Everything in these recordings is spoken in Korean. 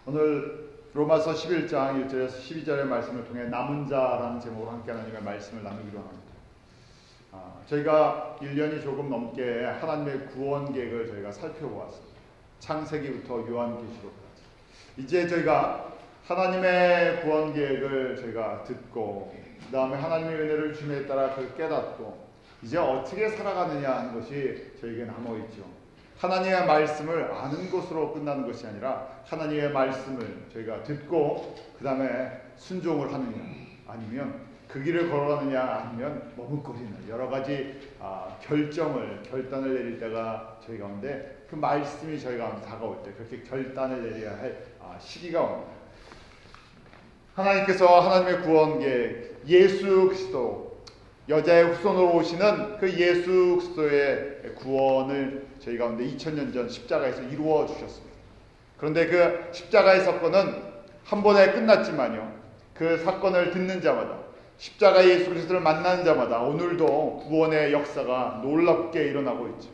오늘 로마서 11장 1절에서 12절의 말씀을 통해 남은 자라는 제목으로 함께 하나님의 말씀을 나누기로 합니다. 저희가 1년이 조금 넘게 하나님의 구원 계획을 저희가 살펴보았습니다. 창세기부터 요한계시록까지. 이제 저희가 하나님의 구원 계획을 저희가 듣고 그 다음에 하나님의 은혜를 주심에 따라 그걸 깨닫고 이제 어떻게 살아가느냐 하는 것이 저에게 남아있죠. 하나님의 말씀을 아는 것으로 끝나는 것이 아니라 하나님의 말씀을 저희가 듣고 그 다음에 순종을 하느냐 아니면 그 길을 걸어가느냐 아니면 머뭇거리는 여러 가지 결단을 내릴 때가 저희 가운데 그 말씀이 저희 가운데 다가올 때 그렇게 결단을 내려야 할 시기가 옵니다. 하나님께서 하나님의 구원 계획 예수 그리스도 여자의 후손으로 오시는 그 예수 그리스도의 구원을 저희 가운데 2000년 전 십자가에서 이루어 주셨습니다. 그런데 그 십자가의 사건은 한 번에 끝났지만요. 그 사건을 듣는 자마다 십자가의 예수 그리스도를 만나는 자마다 오늘도 구원의 역사가 놀랍게 일어나고 있죠.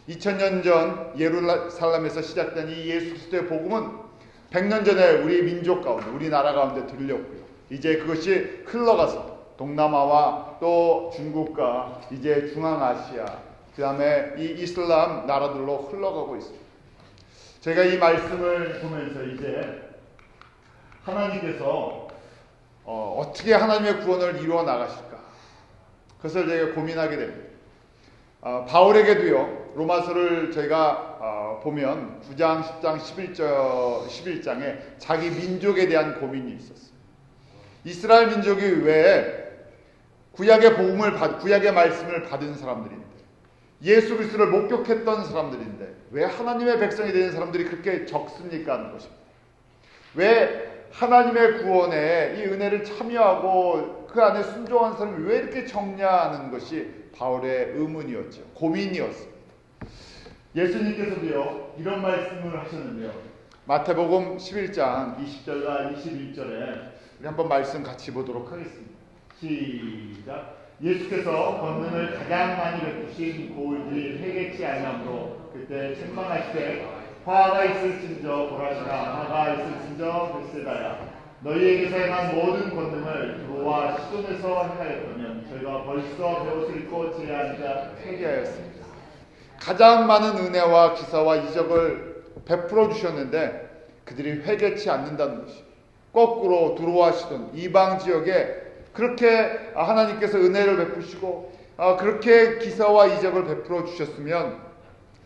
2000년 전 예루살렘에서 시작된 이 예수 그리스도의 복음은 100년 전에 우리 민족 가운데 우리나라 가운데 들렸고요. 이제 그것이 흘러가서 동남아와 또 중국과 이제 중앙아시아 그 다음에 이 이슬람 나라들로 흘러가고 있습니다. 제가 이 말씀을 보면서 이제 하나님께서 어떻게 하나님의 구원을 이루어 나가실까 그것을 제가 고민하게 됩니다. 바울에게도요 로마서를 저희가 보면 9장, 10장, 11장에 자기 민족에 대한 고민이 있었어요. 이스라엘 민족이 왜 구약의 구약의 말씀을 받은 사람들인데 예수 그리스도를 목격했던 사람들인데 왜 하나님의 백성이 되는 사람들이 그렇게 적습니까 하는 것입니다. 왜 하나님의 구원에 이 은혜를 참여하고 그 안에 순종한 사람이 왜 이렇게 적냐 하는 것이 바울의 의문이었죠. 고민이었습니다. 예수님께서도요 이런 말씀을 하셨는데요. 마태복음 11장 20절과 21절에 우리 한번 말씀 같이 보도록 하겠습니다. 시작. 예수께서 권능을 가장 많이 베푸신 고을들이 회개치 아니하므로 그때 책망하시되 화가 있을진저 고라시나 화가 있을진저 벳세다야 너희에게서 행한 모든 권능을 두로와 시돈에서 행하였다면 저희가 벌써 배옷을 입고 제 앉아 회개하였습니다. 가장 많은 은혜와 기사와 이적을 베풀어 주셨는데 그들이 회개치 않는다는 것이 거꾸로 두로와 시돈 이방 지역에 그렇게 하나님께서 은혜를 베푸시고 그렇게 기사와 이적을 베풀어 주셨으면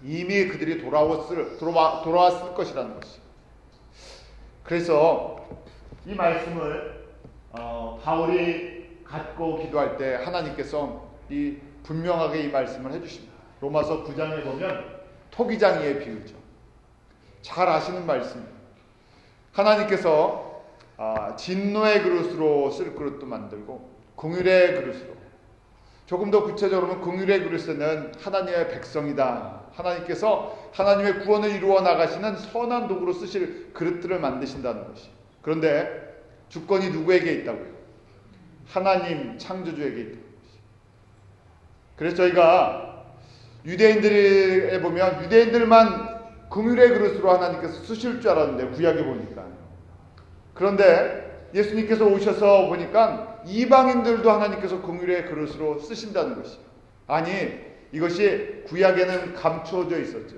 이미 그들이 돌아왔을 것이라는 것이. 그래서 이 말씀을 바울이 갖고 기도할 때 하나님께서 분명하게 이 말씀을 해주십니다. 로마서 9장에 보면 토기장이의 비유죠. 잘 아시는 말씀입니다. 하나님께서 진노의 그릇으로 쓸 그릇도 만들고 긍휼의 그릇으로 조금 더 구체적으로는 긍휼의 그릇에는 하나님의 백성이다. 하나님께서 하나님의 구원을 이루어 나가시는 선한 도구로 쓰실 그릇들을 만드신다는 것이. 그런데 주권이 누구에게 있다고요? 하나님 창조주에게 있다는 것이. 그래서 저희가 유대인들에 보면 유대인들만 긍휼의 그릇으로 하나님께서 쓰실 줄 알았는데 구약에 보니까 그런데 예수님께서 오셔서 보니까 이방인들도 하나님께서 긍휼의 그릇으로 쓰신다는 것이에요. 아니 이것이 구약에는 감춰져 있었죠.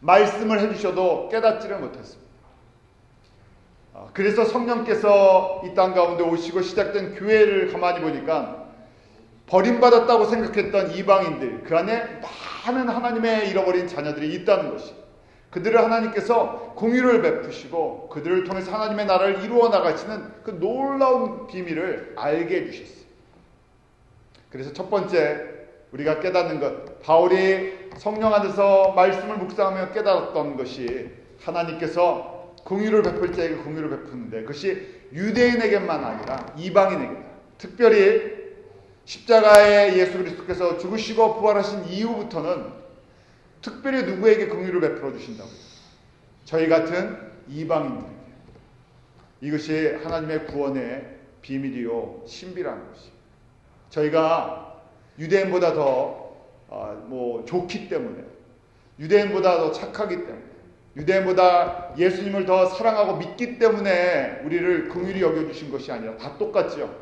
말씀을 해주셔도 깨닫지를 못했습니다. 그래서 성령께서 이 땅 가운데 오시고 시작된 교회를 가만히 보니까 버림받았다고 생각했던 이방인들 그 안에 많은 하나님의 잃어버린 자녀들이 있다는 것이에요. 그들을 하나님께서 공의를 베푸시고 그들을 통해서 하나님의 나라를 이루어 나가시는 그 놀라운 비밀을 알게 해주셨어요. 그래서 첫 번째 우리가 깨닫는 것 바울이 성령 안에서 말씀을 묵상하며 깨달았던 것이 하나님께서 공의를 베풀 때에 그 공의를 베푸는데 그것이 유대인에게만 아니라 이방인에게 특별히 십자가에 예수 그리스도께서 죽으시고 부활하신 이후부터는 특별히 누구에게 긍휼을 베풀어 주신다고요? 저희 같은 이방인들에게. 이것이 하나님의 구원의 비밀이요 신비라는 것이. 저희가 유대인보다 더 좋기 때문에 유대인보다 더 착하기 때문에 유대인보다 예수님을 더 사랑하고 믿기 때문에 우리를 긍휼히 여겨주신 것이 아니라 다 똑같죠.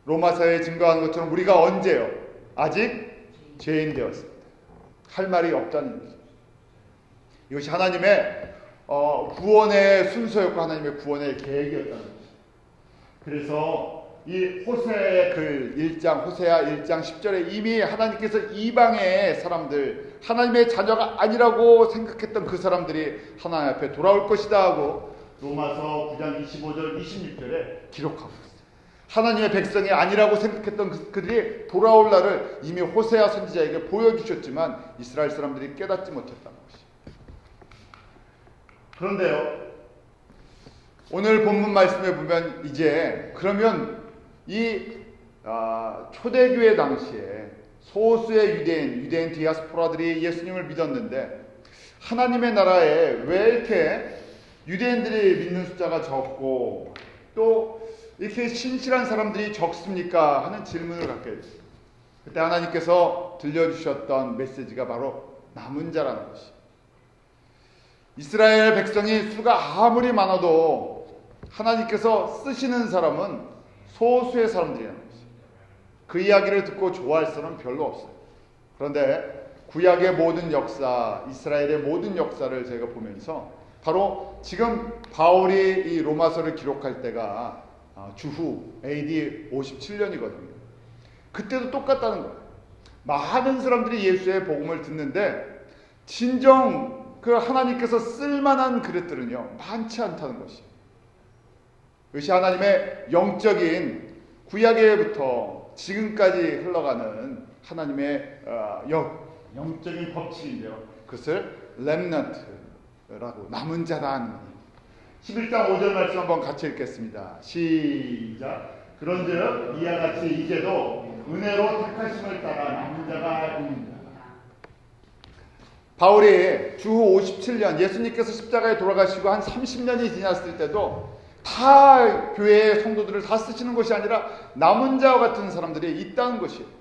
로마서에 증거한 것처럼 우리가 언제요? 아직 죄인 되었습니다. 할 말이 없다는 거죠. 이것이 하나님의 구원의 순서였고 하나님의 구원의 계획이었다는 거죠. 그래서 이 호세의 글 1장, 호세아 1장 10절에 이미 하나님께서 이방의 사람들, 하나님의 자녀가 아니라고 생각했던 그 사람들이 하나님 앞에 돌아올 것이다 하고 로마서 9장 25절 26절에 기록하고 있어요. 하나님의 백성이 아니라고 생각했던 그들이 돌아올 날을 이미 호세아 선지자에게 보여주셨지만 이스라엘 사람들이 깨닫지 못했다는 것이죠. 그런데요, 오늘 본문 말씀에 보면 이제 그러면 이 초대교회 당시에 소수의 유대인 디아스포라들이 예수님을 믿었는데 하나님의 나라에 왜 이렇게 유대인들이 믿는 숫자가 적고 또 이렇게 신실한 사람들이 적습니까? 하는 질문을 갖게 됐어요. 그때 하나님께서 들려주셨던 메시지가 바로 남은 자라는 것이. 이스라엘 백성이 수가 아무리 많아도 하나님께서 쓰시는 사람은 소수의 사람들이라는 것이. 그 이야기를 듣고 좋아할 사람은 별로 없어요. 그런데 구약의 모든 역사, 이스라엘의 모든 역사를 제가 보면서 바로 지금 바울이 이 로마서를 기록할 때가 주후 AD 57년이거든요. 그때도 똑같다는 거예요. 많은 사람들이 예수의 복음을 듣는데 진정 그 하나님께서 쓸만한 그릇들은요 많지 않다는 것이에요. 이것이 하나님의 영적인 구약에부터 지금까지 흘러가는 하나님의 영적인 법칙인데요. 그것을 렘넌트라고 남은 자란 11장 5절 말씀 한번 같이 읽겠습니다. 시작. 그런즉 이와 같이 이제도 은혜로 택하심을 따라 남은 자가 있습니다. 바울이 주후 57년 예수님께서 십자가에 돌아가시고 한 30년이 지났을 때도 다 교회의 성도들을 다 쓰시는 것이 아니라 남은 자와 같은 사람들이 있다는 것이에요.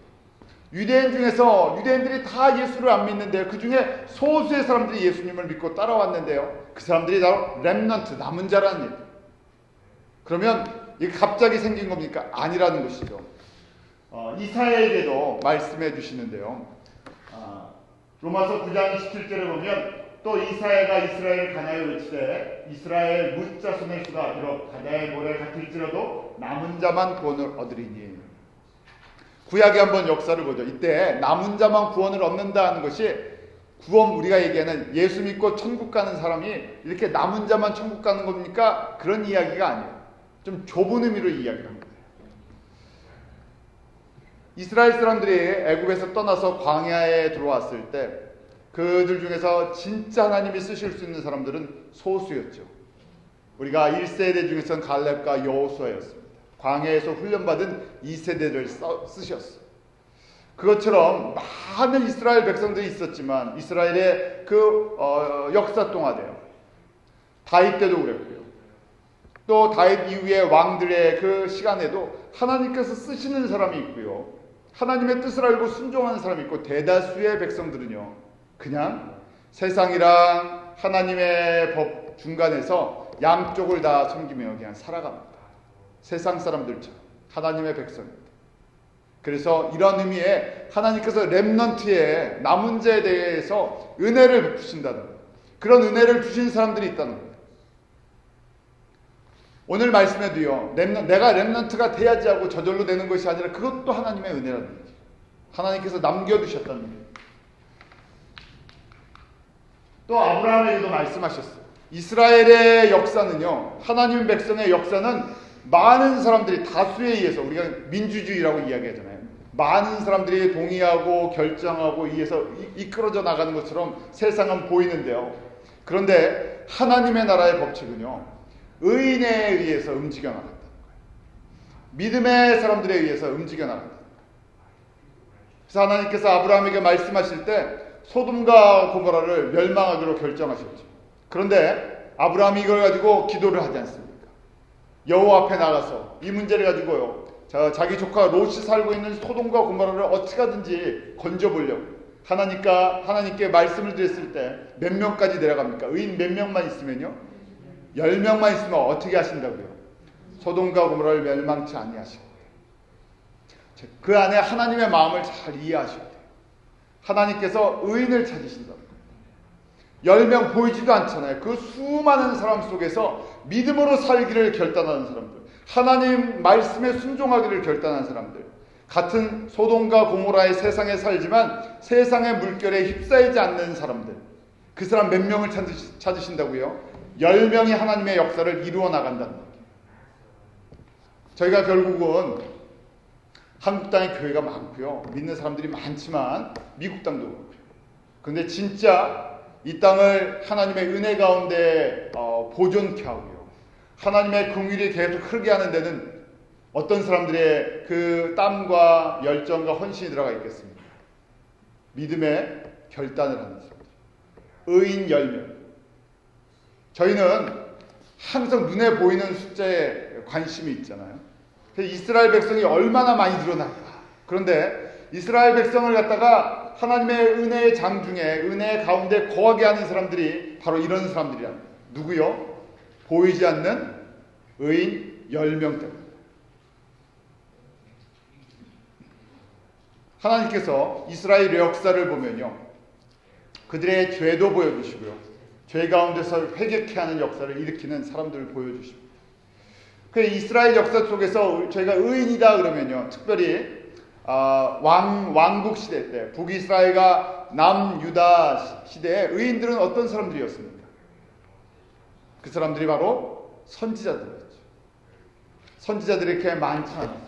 유대인 중에서 유대인들이 다 예수를 안 믿는데요. 그 중에 소수의 사람들이 예수님을 믿고 따라왔는데요. 그 사람들이 바로 렘넌트, 남은 자라는 얘기. 그러면 이게 갑자기 생긴 겁니까? 아니라는 것이죠. 이사야에게도 말씀해 주시는데요. 로마서 9장 27절에 보면 또 이사야가 이스라엘을 가나에 외치되 이스라엘 무자손의 수가 비록 바다의 모래 같을지라도 남은 자만 구원을 얻으리니. 구약의 한번 역사를 보죠. 이때 남은 자만 구원을 얻는다 하는 것이 구원, 우리가 얘기하는 예수 믿고 천국 가는 사람이 이렇게 남은 자만 천국 가는 겁니까? 그런 이야기가 아니에요. 좀 좁은 의미로 이야기를 합니다. 이스라엘 사람들이 애굽에서 떠나서 광야에 들어왔을 때 그들 중에서 진짜 하나님이 쓰실 수 있는 사람들은 소수였죠. 우리가 1세대 중에서는 갈렙과 여호수아였습니다. 광야에서 훈련받은 2세대를 쓰셨어요. 그것처럼 많은 이스라엘 백성들이 있었지만 이스라엘의 그 역사 동안에요. 다윗 때도 그랬고요. 또 다윗 이후의 왕들의 그 시간에도 하나님께서 쓰시는 사람이 있고요. 하나님의 뜻을 알고 순종하는 사람이 있고 대다수의 백성들은요. 그냥 세상이랑 하나님의 법 중간에서 양쪽을 다 섬기며 그냥 살아갑니다. 세상 사람들처럼 하나님의 백성입니다. 그래서 이런 의미에 하나님께서 렘넌트의 남은 자에 대해서 은혜를 베푸신다는 거예요. 그런 은혜를 주신 사람들이 있다는 거예요. 오늘 말씀에도요. 내가 렘넌트가 돼야지 하고 저절로 되는 것이 아니라 그것도 하나님의 은혜라는 거죠. 하나님께서 남겨두셨다는 거예요. 또 아브라함에게도 말씀하셨어요. 이스라엘의 역사는요. 하나님 백성의 역사는 많은 사람들이 다수에 의해서 우리가 민주주의라고 이야기하잖아요. 많은 사람들이 동의하고 결정하고 의해서 이끌어져 나가는 것처럼 세상은 보이는데요. 그런데 하나님의 나라의 법칙은요. 의인에 의해서 움직여 나간다는 거예요. 믿음의 사람들에 의해서 움직여 나간다는 거예요. 그래서 하나님께서 아브라함에게 말씀하실 때 소돔과 고모라를 멸망하기로 결정하셨죠. 그런데 아브라함이 이걸 가지고 기도를 하지 않습니까? 여호와 앞에 나가서 이 문제를 가지고요. 자기 조카 롯이 살고 있는 소돔과 고모라를 어떻게든지 건져보려고 하나님께 말씀을 드렸을 때 몇 명까지 내려갑니까? 의인 몇 명만 있으면요? 10명만 있으면 어떻게 하신다고요? 소돔과 고모라를 멸망치 아니하시고 그 안에 하나님의 마음을 잘 이해하셔야 돼요. 하나님께서 의인을 찾으신다고. 10명 보이지도 않잖아요. 그 수많은 사람 속에서 믿음으로 살기를 결단하는 사람들, 하나님 말씀에 순종하기를 결단하는 사람들, 같은 소돔과 고모라의 세상에 살지만 세상의 물결에 휩싸이지 않는 사람들, 그 사람 몇 명을 찾으신다고요? 10명이 하나님의 역사를 이루어 나간다는 거예요. 저희가 결국은 한국 땅에 교회가 많고요, 믿는 사람들이 많지만 미국 땅도 그렇고요. 그런데 진짜 이 땅을 하나님의 은혜 가운데 보존케 하고요, 하나님의 긍휼이 계속 흐르게 하는 데는 어떤 사람들의 그 땀과 열정과 헌신이 들어가 있겠습니까? 믿음의 결단을 하는 사람들, 의인 10명. 저희는 항상 눈에 보이는 숫자에 관심이 있잖아요. 이스라엘 백성이 얼마나 많이 늘어날까. 그런데 이스라엘 백성을 갖다가 하나님의 은혜의 장중에, 은혜의 가운데 거하게 하는 사람들이 바로 이런 사람들이랍니다. 누구요? 보이지 않는 의인 10명 때문에. 하나님께서 이스라엘의 역사를 보면요, 그들의 죄도 보여주시고요, 죄 가운데서 회개케 하는 역사를 일으키는 사람들을 보여주십니다. 그 이스라엘 역사 속에서 저희가 의인이다 그러면요, 특별히 왕국 시대 때, 북이스라엘과 남유다 시대에 의인들은 어떤 사람들이었습니까? 그 사람들이 바로 선지자들이었죠. 선지자들이 이렇게 많지 않았어요.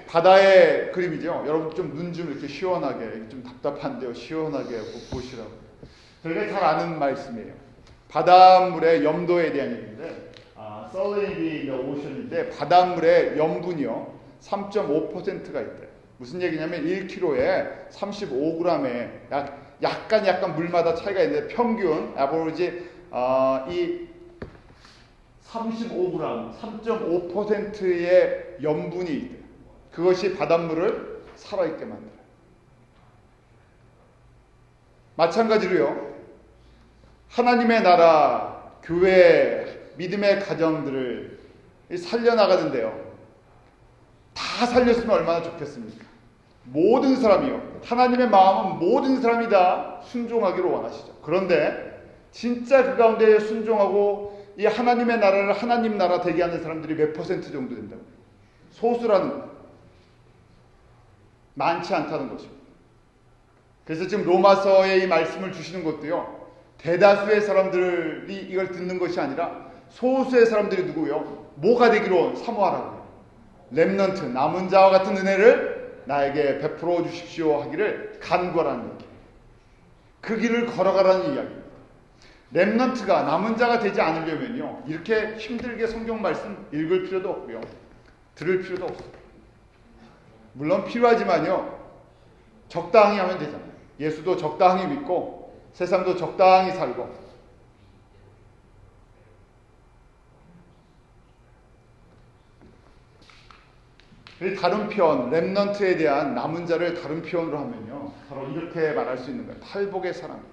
바다의 그림이죠. 여러분 좀 눈 좀 이렇게 시원하게, 좀 답답한데요, 시원하게 보시라고. 저희가 잘 아는 말씀이에요. 바닷물의 염도에 대한 얘기인데, salinity in the ocean인데 바닷물의 염분이요 3.5%가 있대요. 무슨 얘기냐면 1kg에 35g에 약간 물마다 차이가 있는데 평균 average 이 35g, 3.5%의 염분이 있대요. 그것이 바닷물을 살아있게 만들어요. 마찬가지로요, 하나님의 나라, 교회, 믿음의 가정들을 살려나가는데요, 다 살렸으면 얼마나 좋겠습니까? 모든 사람이요, 하나님의 마음은 모든 사람이 다 순종하기를 원하시죠. 그런데 진짜 그 가운데 순종하고 이 하나님의 나라를 하나님 나라 되게 하는 사람들이 몇 퍼센트 정도 된다고요? 소수라는 거예요. 많지 않다는 것입니다. 그래서 지금 로마서에 이 말씀을 주시는 것도요, 대다수의 사람들이 이걸 듣는 것이 아니라 소수의 사람들이 누구요? 뭐가 되기로 사모하라고요? 렘넌트, 남은 자와 같은 은혜를 나에게 베풀어 주십시오 하기를 간구하라는 얘기. 그 길을 걸어가라는 이야기입니다. 렘넌트가, 남은 자가 되지 않으려면요, 이렇게 힘들게 성경 말씀 읽을 필요도 없고요, 들을 필요도 없어요. 물론 필요하지만요, 적당히 하면 되잖아요. 예수도 적당히 믿고 세상도 적당히 살고. 다른 표현, 렘넌트에 대한 남은 자를 다른 표현으로 하면요, 바로 이렇게 말할 수 있는 거예요. 팔복의 사람.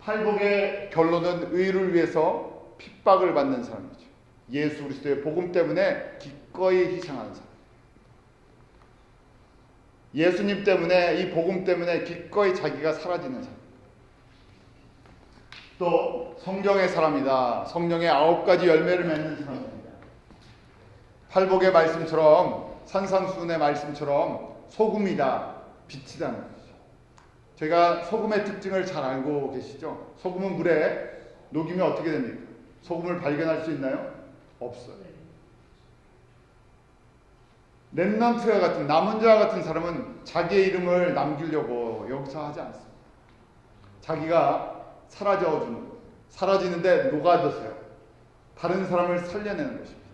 팔복의 결론은 의를 위해서 핍박을 받는 사람이죠. 예수 그리스도의 복음 때문에 기꺼이 희생하는 사람. 예수님 때문에, 이 복음 때문에 기꺼이 자기가 사라지는 사람. 또 성령의 사람이다. 성령의 9가지 열매를 맺는 사람입니다. 팔복의 말씀처럼, 산상수훈의 말씀처럼 소금이다, 빛이다는 거죠. 제가 소금의 특징을 잘 알고 계시죠? 소금은 물에 녹이면 어떻게 됩니까? 소금을 발견할 수 있나요? 없어요. 렘넌트와 같은, 남은 자와 같은 사람은 자기의 이름을 남기려고 역사하지 않습니다. 자기가 사라져주는 거예요. 사라지는데 녹아졌어요. 다른 사람을 살려내는 것입니다.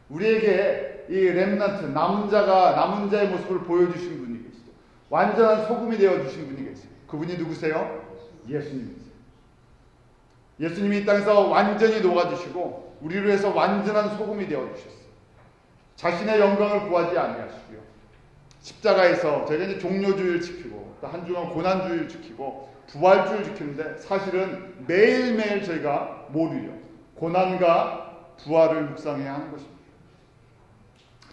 우리에게 이 렘넌트, 남은 자의 모습을 보여주신 분이 계시죠. 완전한 소금이 되어주신 분이 계세요. 그분이 누구세요? 예수님이세요. 예수님이 이 땅에서 완전히 녹아주시고 우리를 위해서 완전한 소금이 되어주셨어요. 자신의 영광을 구하지 아니하시고요. 십자가에서 저희가 이제 종료주의를 지키고 또 한 주간 고난주의를 지키고 부활주의를 지키는데 사실은 매일매일 저희가 뭐를요? 고난과 부활을 묵상해야 하는 것입니다.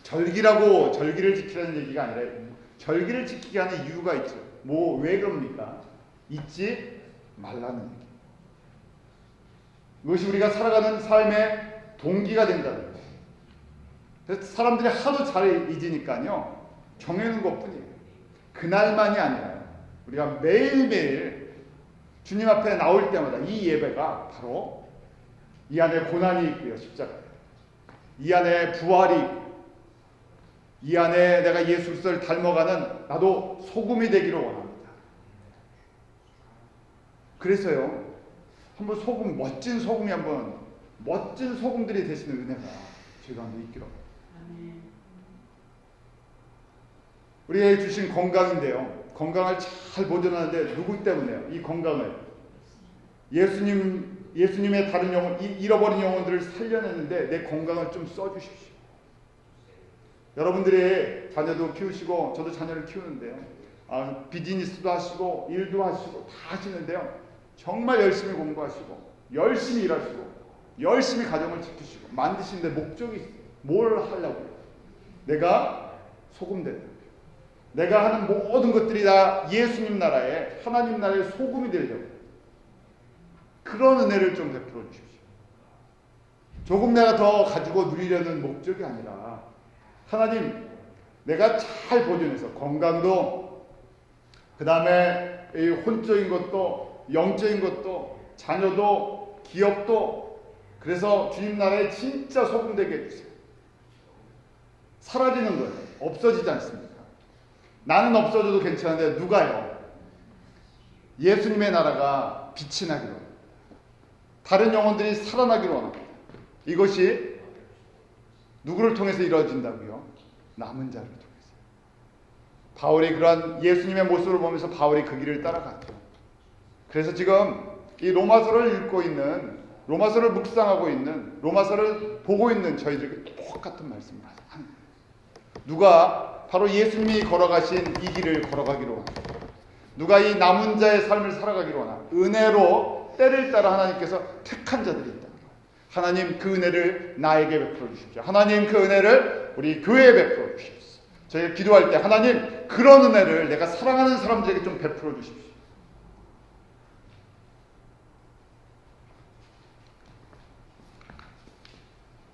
절기를 지키라는 얘기가 아니라 절기를 지키게 하는 이유가 있죠. 왜 그럽니까? 잊지 말라는 얘기. 이것이 우리가 살아가는 삶의 동기가 된다는 거예요. 그래서 사람들이 하도 잘 잊으니까요. 정해놓은 것뿐이에요. 그날만이 아니라 우리가 매일매일 주님 앞에 나올 때마다 이 예배가 바로 이 안에 고난이 있고요. 십자가. 이 안에 부활이 있고 이 안에 내가 예수 그리스도를 닮아가는 나도 소금이 되기를 원합니다. 그래서요. 한번 멋진 소금들이 되시는 은혜가 저희 가운데 있기로. 우리에게 주신 건강인데요. 건강을 잘 보존하는데 누구 때문에요? 이 건강을 예수님의 다른 영혼, 잃어버린 영혼들을 살려냈는데 내 건강을 좀 써주십시오. 여러분들의 자녀도 키우시고 저도 자녀를 키우는데요. 비즈니스도 하시고 일도 하시고 다 하시는데요. 정말 열심히 공부하시고 열심히 일하시고 열심히 가정을 지키시고 만드시는데 목적이 있어요. 뭘 하려고요? 내가 소금 되는 거예요. 내가 하는 모든 것들이 다 예수님 나라에 하나님 나라의 소금이 되려고. 그런 은혜를 좀 베풀어 주십시오. 조금 내가 더 가지고 누리려는 목적이 아니라 하나님 내가 잘 보존해서 건강도 그 다음에 혼적인 것도 영적인 것도 자녀도 기업도 그래서 주님 나라에 진짜 소금되게 해주세요. 사라지는 거예요. 없어지지 않습니까? 나는 없어져도 괜찮은데 누가요? 예수님의 나라가 빛이 나기로 합니다. 다른 영혼들이 살아나기로 합니다. 이것이 누구를 통해서 이루어진다고요? 남은 자를 통해서. 바울이 그러한 예수님의 모습을 보면서 바울이 그 길을 따라갔죠. 그래서 지금 이 로마서를 읽고 있는, 로마서를 묵상하고 있는, 로마서를 보고 있는 저희들에게 똑같은 말씀을 하는 거예요. 누가 바로 예수님이 걸어가신 이 길을 걸어가기로 합니다. 누가 이 남은 자의 삶을 살아가기로 하나? 은혜로 때를 따라 하나님께서 택한 자들이 있다. 하나님 그 은혜를 나에게 베풀어 주십시오. 하나님 그 은혜를 우리 교회에 베풀어 주십시오. 저희가 기도할 때 하나님 그런 은혜를 내가 사랑하는 사람들에게 좀 베풀어 주십시오.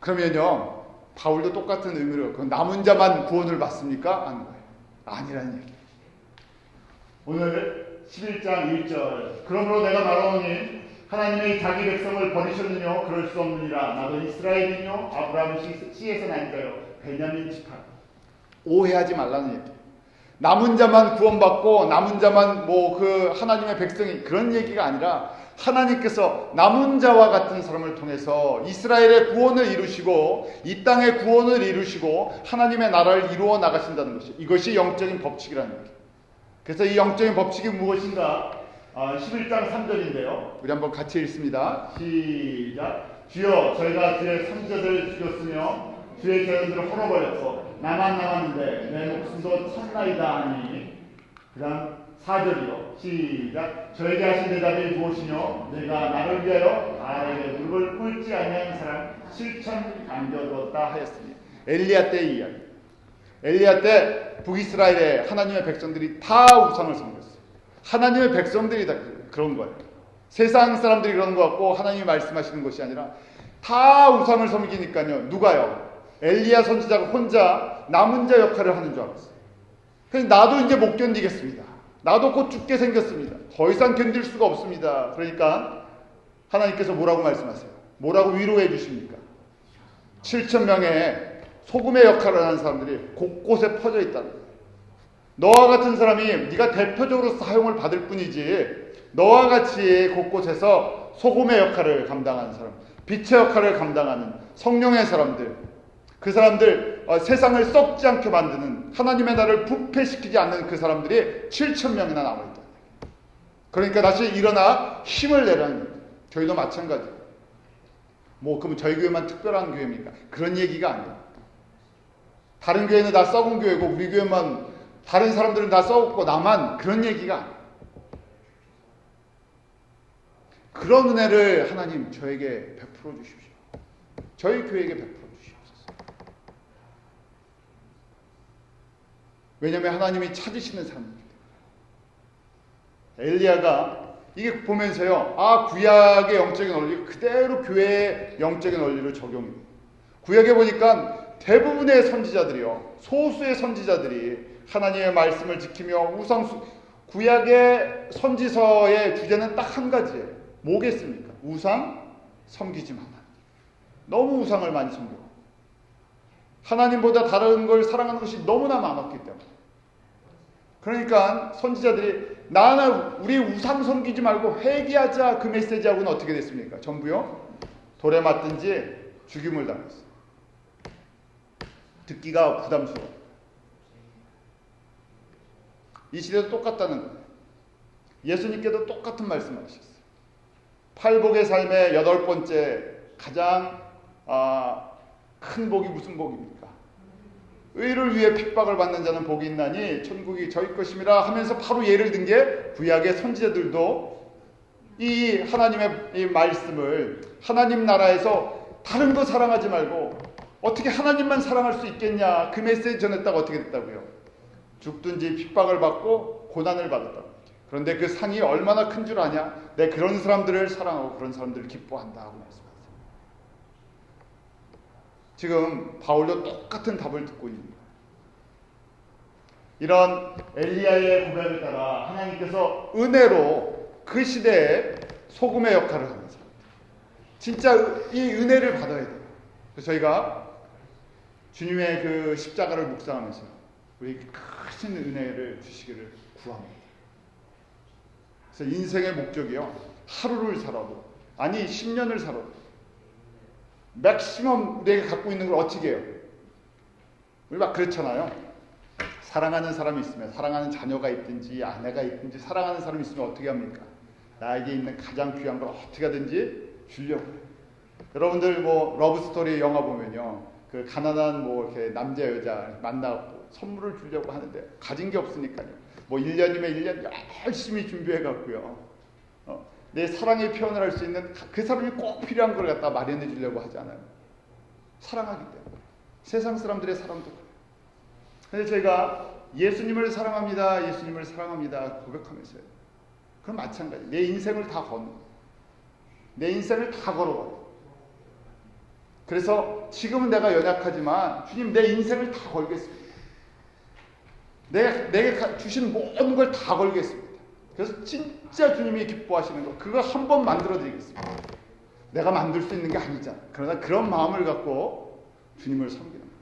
그러면요 바울도 똑같은 의미로 남은 자만 구원을 받습니까? 아닌 거예요. 아니라는 얘기예요. 오늘 11장 1절 그러므로 내가 말하노니 하나님의 자기 백성을 버리셨느뇨 그럴 수 없느니라. 나도 이스라엘이뇨 아브라함 씨에서 나니까요 베냐민 지파. 오해하지 말라는 얘기예요. 남은 자만 구원받고 남은 자만 그 하나님의 백성이 그런 얘기가 아니라 하나님께서 남은 자와 같은 사람을 통해서 이스라엘의 구원을 이루시고 이 땅의 구원을 이루시고 하나님의 나라를 이루어 나가신다는 것이 이것이 영적인 법칙이라는 얘기예요. 그래서 이 영적인 법칙이 무엇인가? 11장 3절인데요. 우리 한번 같이 읽습니다. 시작. 주여 저희가 주의 선지자들을 죽였으며 주의 제자들을 헐어버렸고 나만 남았는데 내 목숨도 찼나이다 하니 그 다음 4절이요. 시작. 저에게 하신 대답이 무엇이뇨? 내가 나를 위하여 나에게 무릎을 꿇지 아니하는 사람 7,000 남겨두었다 하였으니 엘리야 때의 이야기. 엘리야 때 북이스라엘의 하나님의 백성들이 다 우상을 섬겼어요. 하나님의 백성들이 다 그런 거예요. 세상 사람들이 그런 것 같고 하나님이 말씀하시는 것이 아니라 다 우상을 섬기니까요. 누가요? 엘리야 선지자가 혼자 남은 자 역할을 하는 줄 알았어요. 그래서 나도 이제 못 견디겠습니다. 나도 곧 죽게 생겼습니다. 더 이상 견딜 수가 없습니다. 그러니까 하나님께서 뭐라고 말씀하세요? 뭐라고 위로해 주십니까? 7,000명의 소금의 역할을 하는 사람들이 곳곳에 퍼져 있다는 거예요. 너와 같은 사람이 네가 대표적으로 사용을 받을 뿐이지 너와 같이 곳곳에서 소금의 역할을 감당하는 사람, 빛의 역할을 감당하는 성령의 사람들, 그 사람들 세상을 썩지 않게 만드는 하나님의 나라를 부패시키지 않는 그 사람들이 7,000명이나 남아있다. 그러니까 다시 일어나 힘을 내라는 거예요. 저희도 마찬가지예요. 그럼 저희 교회만 특별한 교회입니까? 그런 얘기가 아니에요. 다른 교회는 다 썩은 교회고 우리 교회만, 다른 사람들은 다 썩었고 나만, 그런 얘기가 아니에요. 그런 은혜를 하나님 저에게 베풀어 주십시오. 저희 교회에게 베풀어 주시옵소서. 왜냐하면 하나님이 찾으시는 사람입니다. 엘리야가 이게 보면서요, 구약의 영적인 원리 그대로 교회의 영적인 원리를 적용해요. 구약에 보니까 대부분의 선지자들이요, 소수의 선지자들이 하나님의 말씀을 지키며 구약의 선지서의 주제는 딱 한 가지예요. 뭐겠습니까? 우상 섬기지 마라. 너무 우상을 많이 섬겨. 하나님보다 다른 걸 사랑하는 것이 너무나 많았기 때문에. 그러니까 선지자들이 우리 우상 섬기지 말고 회개하자, 그 메시지하고는 어떻게 됐습니까? 전부요, 돌에 맞든지 죽임을 당했어요. 듣기가 부담스러워. 이 시대도 똑같다는 거예요. 예수님께도 똑같은 말씀하셨어요. 팔복의 삶의 8번째 가장 큰 복이 무슨 복입니까? 의를 위해 핍박을 받는 자는 복이 있나니 천국이 저희 것임이라 하면서 바로 예를 든 게 구약의 선지자들도 이 하나님의 이 말씀을, 하나님 나라에서 다른 거 사랑하지 말고 어떻게 하나님만 사랑할 수 있겠냐, 그 메시지 전했다가 어떻게 됐다고요? 죽든지 핍박을 받고 고난을 받았다고. 그런데 그 상이 얼마나 큰 줄 아냐? 내 그런 사람들을 사랑하고 그런 사람들을 기뻐한다 하고 말씀하세요. 지금 바울도 똑같은 답을 듣고 있는 거예요. 이런 엘리야의 고백을 따라 하나님께서 은혜로 그 시대에 소금의 역할을 하는 사람, 진짜 이 은혜를 받아야 돼요. 그래서 저희가 주님의 그 십자가를 묵상하면서 우리에게 크신 은혜를 주시기를 구합니다. 그래서 인생의 목적이요, 하루를 살아도, 아니 10년을 살아도 맥시멈 우리에게 갖고 있는 걸 어떻게 해요? 우리 막 그렇잖아요. 사랑하는 사람이 있으면, 사랑하는 자녀가 있든지 아내가 있든지 사랑하는 사람이 있으면 어떻게 합니까? 나에게 있는 가장 귀한 걸 어떻게 하든지 주려고 해요. 여러분들 뭐 러브스토리 영화 보면요, 그 가난한 뭐 이렇게 남자 여자 만나고 선물을 주려고 하는데 가진 게 없으니까요, 뭐 1년이면 1년 열심히 준비해 갖고요, 내 사랑의 표현을 할 수 있는 그 사람이 꼭 필요한 걸 갖다 마련해 주려고 하지 않아요. 사랑하기 때문에. 세상 사람들의 사랑도 그래요. 그래서 제가 예수님을 사랑합니다, 예수님을 사랑합니다 고백하면서요, 그럼 마찬가지. 내 인생을 다 거는 거예요. 내 인생을 다 걸어버려요. 그래서 지금은 내가 연약하지만 주님 내 인생을 다 걸겠습니다. 내게 주신 모든 걸 다 걸겠습니다. 그래서 진짜 주님이 기뻐하시는 거, 그거 한번 만들어 드리겠습니다. 내가 만들 수 있는 게 아니잖아. 그러나 그런 마음을 갖고 주님을 섬기는 거예요.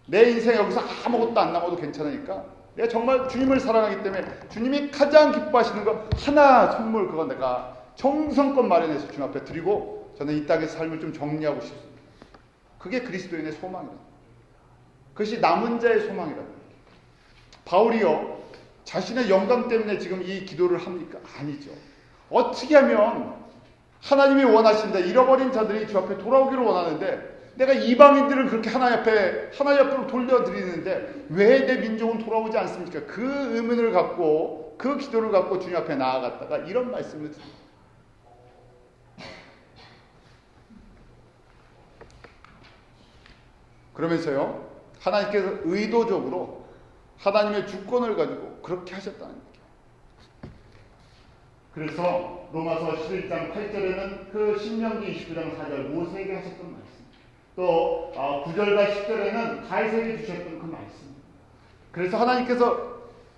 내 인생 여기서 아무것도 안 남아도 괜찮으니까 내가 정말 주님을 사랑하기 때문에 주님이 가장 기뻐하시는 거 하나 선물, 그건 내가 정성껏 마련해서 주님 앞에 드리고 저는 이 땅의 삶을 좀 정리하고 싶습니다. 그게 그리스도인의 소망이다. 그것이 남은 자의 소망이다. 바울이요, 자신의 영광 때문에 지금 이 기도를 합니까? 아니죠. 어떻게 하면 하나님이 원하신다, 잃어버린 자들이 주 앞에 돌아오기를 원하는데 내가 이방인들을 그렇게 하나님 앞으로 돌려드리는데 왜 내 민족은 돌아오지 않습니까? 그 의문을 갖고, 그 기도를 갖고 주님 앞에 나아갔다가 이런 말씀을 드립니다. 그러면서요, 하나님께서 의도적으로 하나님의 주권을 가지고 그렇게 하셨다는 거죠. 그래서 로마서 11장 8절에는 그 신명기 29장 4절 모세에게 하셨던 말씀, 또 9절과 10절에는 다윗에게 주셨던 그 말씀. 그래서 하나님께서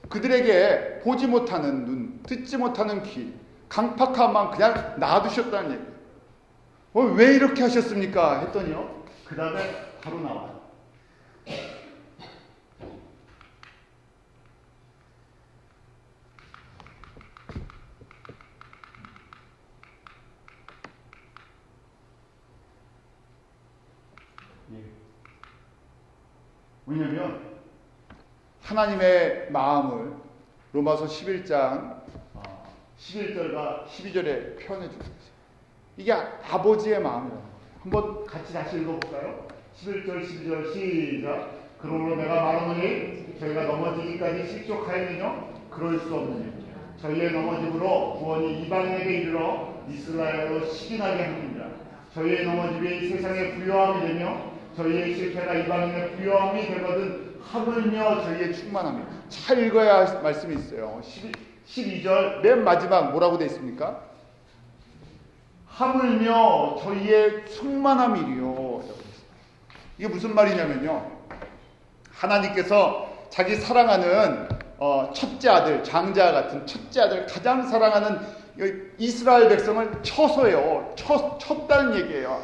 그들에게 보지 못하는 눈, 듣지 못하는 귀, 강팍한 마음 그냥 놔두셨다는 얘기예요. 왜 이렇게 하셨습니까? 했더니요, 그 다음에 바로 나와요. 왜냐하면 하나님의 마음을 로마서 11장 11절과 12절에 표현해 주고 있어요. 이게 아버지의 마음이라는 거예요. 한번 같이 다시 읽어볼까요? 11절 12절 시작. 그러므로 내가 말하노니 저희가 넘어지기까지 실족하였느냐? 그럴 수 없느냐? 저희의 넘어짐으로 구원이 이방인에게 이르러 이스라엘로 시기나게 합니다. 저희의 넘어짐이 세상의 부요함이 되며 저희의 실패가 이방인의 부요함이 되거든 하물며 저희의 충만함이. 잘 읽어야 할 말씀이 있어요. 12절 맨 마지막 뭐라고 되어 있습니까? 하물며 저희의 충만함이리요. 이게 무슨 말이냐면요, 하나님께서 자기 사랑하는 첫째 아들, 장자 같은 첫째 아들, 가장 사랑하는 이스라엘 백성을 쳐서요, 쳤다는 얘기예요.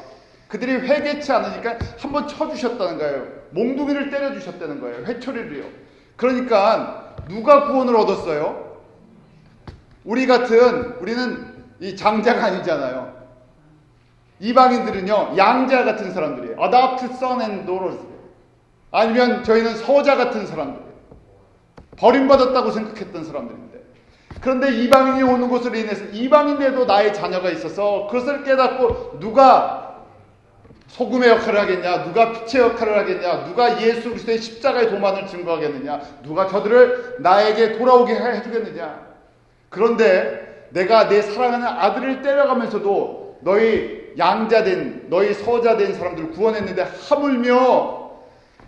그들이 회개치 않으니까 한번 쳐주셨다는 거예요. 몽둥이를 때려주셨다는 거예요. 회초리를요. 그러니까 누가 구원을 얻었어요? 우리는 이 장자가 아니잖아요. 이방인들은요, 양자 같은 사람들이에요. Adopted son and daughters. 아니면 저희는 서자 같은 사람들이에요. 버림받았다고 생각했던 사람들인데, 그런데 이방인이 오는 것으로 인해서 이방인에도 나의 자녀가 있어서 그것을 깨닫고 누가 소금의 역할을 하겠냐, 누가 빛의 역할을 하겠냐, 누가 예수 그리스도의 십자가의 도만을 증거하겠느냐, 누가 저들을 나에게 돌아오게 해주겠느냐. 그런데 내가 내 사랑하는 아들을 때려가면서도 너희 양자된, 너희 서자된 사람들을 구원했는데 하물며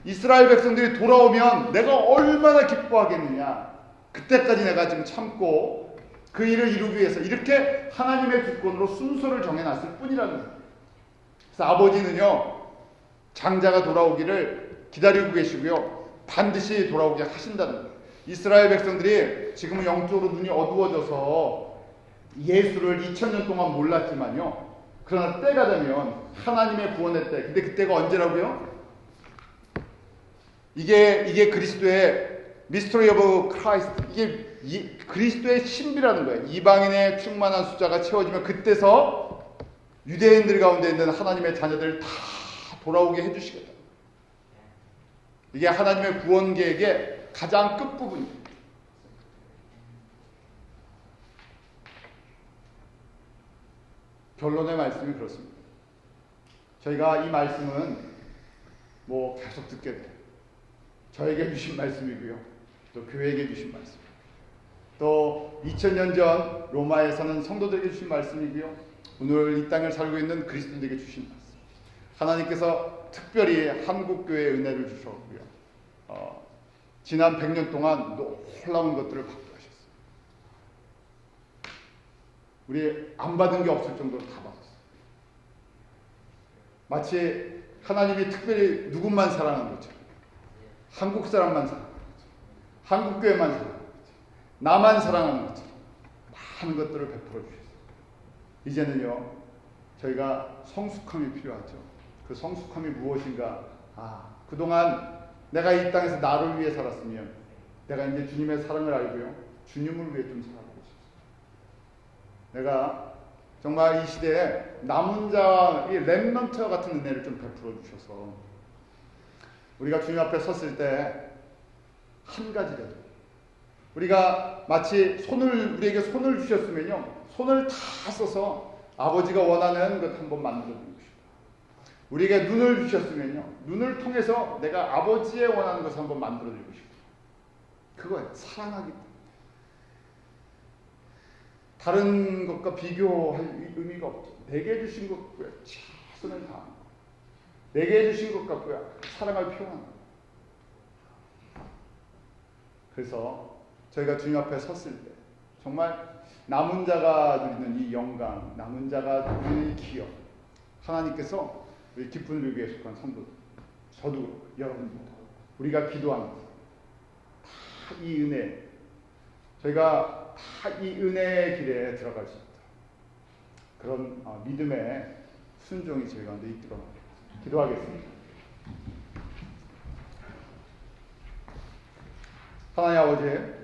이스라엘 백성들이 돌아오면 내가 얼마나 기뻐하겠느냐. 그때까지 내가 지금 참고 그 일을 이루기 위해서 이렇게 하나님의 주권으로 순서를 정해놨을 뿐이라는 거예요. 그래서 아버지는요, 장자가 돌아오기를 기다리고 계시고요, 반드시 돌아오게 하신다는 거예요. 이스라엘 백성들이 지금은 영적으로 눈이 어두워져서 예수를 2000년 동안 몰랐지만요, 그러나 때가 되면 하나님의 구원의 때, 근데 그때가 언제라고요? 이게 그리스도의 미스터리 오브 크라이스트, 이게 그리스도의 신비라는 거예요. 이방인의 충만한 숫자가 채워지면 그때서 유대인들 가운데 있는 하나님의 자녀들 다 돌아오게 해주시겠다. 이게 하나님의 구원 계획의 가장 끝부분입니다. 결론의 말씀이 그렇습니다. 저희가 이 말씀은 계속 듣게 돼요. 저에게 주신 말씀이고요, 또 교회에게 주신 말씀, 또 2000년 전 로마에 사는 성도들에게 주신 말씀이고요, 오늘 이 땅을 살고 있는 그리스도인들에게 주신 말씀. 하나님께서 특별히 한국교회에 은혜를 주셨고요, 지난 100년 동안 놀라운 것들을 받게 하셨어요. 우리 안 받은 게 없을 정도로 다 받았어요. 마치 하나님이 특별히 누군만 사랑하는 것처럼, 한국 사람만 사랑하는 것처럼, 한국교회만 사랑하는 것처럼, 나만 사랑하는 것처럼 많은 것들을 베풀어 주셨어요. 이제는요, 저희가 성숙함이 필요하죠. 그 성숙함이 무엇인가? 그동안 내가 이 땅에서 나를 위해 살았으면 내가 이제 주님의 사랑을 알고요, 주님을 위해 좀 살아보고 싶습니다. 내가 정말 이 시대에 남은 자, 이 렘넌트와 같은 은혜를 좀 베풀어 주셔서 우리가 주님 앞에 섰을 때 한 가지라도, 우리가 마치 우리에게 손을 주셨으면요, 손을 다 써서 아버지가 원하는 것 한번 만들어드리고 싶다. 우리에게 눈을 주셨으면요, 눈을 통해서 내가 아버지의 원하는 것을 한번 만들어드리고 싶다. 그거예요. 사랑하기 때문에. 다른 것과 비교할 의미가 없죠. 내게 주신 것 같고요, 최선을 다하는 것. 내게 주신 것 같고요, 사랑할 필요한 것. 그래서 저희가 주님 앞에 섰을 때 정말 남은 자가 누리는 이 영광, 남은 자가 누리는 이 기업, 하나님께서 우리 기쁨을 누리게 속한 성도들, 저도 그렇고 여러분도, 우리가 기도하는 다 이 은혜, 저희가 다 이 은혜의 길에 들어갈 수 있다. 그런 믿음의 순종이 저희 가운데 있도록 기도하겠습니다. 하나님 아버지,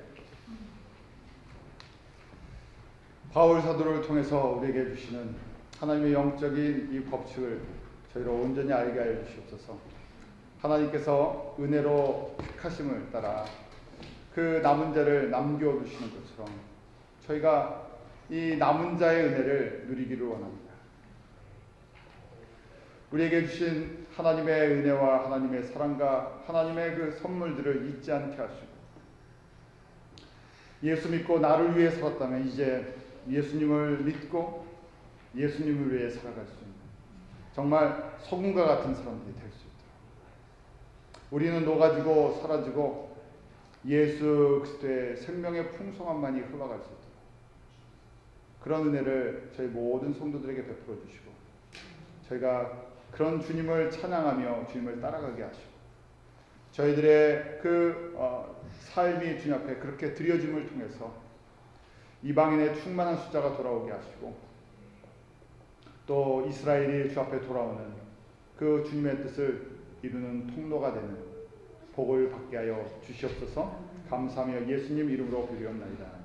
바울 사도를 통해서 우리에게 주시는 하나님의 영적인 이 법칙을 저희로 온전히 알게 하여 주시옵소서. 하나님께서 은혜로 택하심을 따라 그 남은 자를 남겨두시는 것처럼 저희가 이 남은 자의 은혜를 누리기를 원합니다. 우리에게 주신 하나님의 은혜와 하나님의 사랑과 하나님의 그 선물들을 잊지 않게 하시고 예수 믿고 나를 위해 살았다면 이제 예수님을 믿고 예수님을 위해 살아갈 수 있는 정말 소금과 같은 사람들이 될 수 있도록 우리는 녹아지고 사라지고 예수 그리스도의 생명의 풍성함만이 흘러갈 수 있도록 그런 은혜를 저희 모든 성도들에게 베풀어 주시고 저희가 그런 주님을 찬양하며 주님을 따라가게 하시고 저희들의 그 삶이 주님 앞에 그렇게 드려짐을 통해서 이방인의 충만한 숫자가 돌아오게 하시고 또 이스라엘이 주 앞에 돌아오는 그 주님의 뜻을 이루는 통로가 되는 복을 받게 하여 주시옵소서. 감사하며 예수님 이름으로 기도하옵나이다.